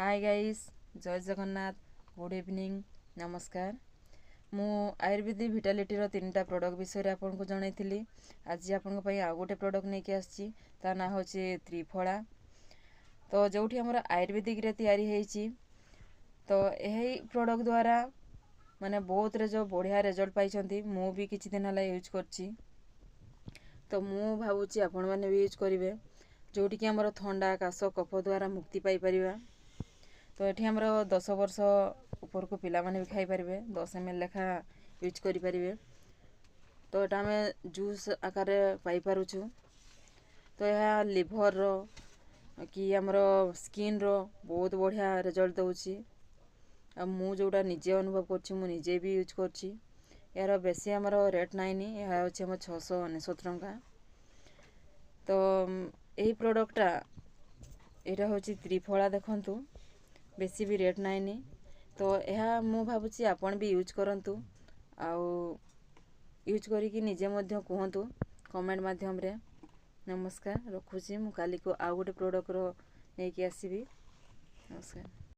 Hi guys, जय Jagannath, good evening, नमस्कार। मु आयुर्वेदिक विटालिटी तीनटा प्रोडक्ट विषय आपको जनईली। आज आपण आउ गोटे प्रोडक्ट नहीं आसी ना हूँ त्रिफला। तो जो आम आयुर्वेदिक तैयारी होती तो यही प्रोडक्ट द्वारा माने बहुत जो बढ़िया रिजल्ट पाई मु भी किछि दिन है यूज करछि। तो मु भावुची आपण मैंने भी यूज करेंगे जोटिकी आमर थंडा काश कफ द्वारा मुक्ति पाई परिबा। तो ये आमर 10 वर्ष ऊपर को पिला माने भी खाई पारे 10 ml लेखा यूज करें। तो यहाँ आम जूस आकार पाई पारुछु। तो यह लिभर रो कि आमर स्किन रो बहुत बढ़िया रिजल्ट दउछि। आ मु जोटा निजे अनुभव करछि मु निजे भी यूज करछि। यार बेसी आमर रेट नाइनी, यह होछि हम 699 टंका। तो यही प्रोडक्टटा यहाँ हूँ त्रिफला देखंतु बेसी भी रेट नाइनी। तो यह मु भावुची आपण भी यूज करंतु आउ यूज करिकी निजे मध्य कहंतु कमेंट माध्यम रे। नमस्कार, रखुची मु काली को आउ गोटे प्रोडक्ट रो नेकी आसीबी। नमस्कार।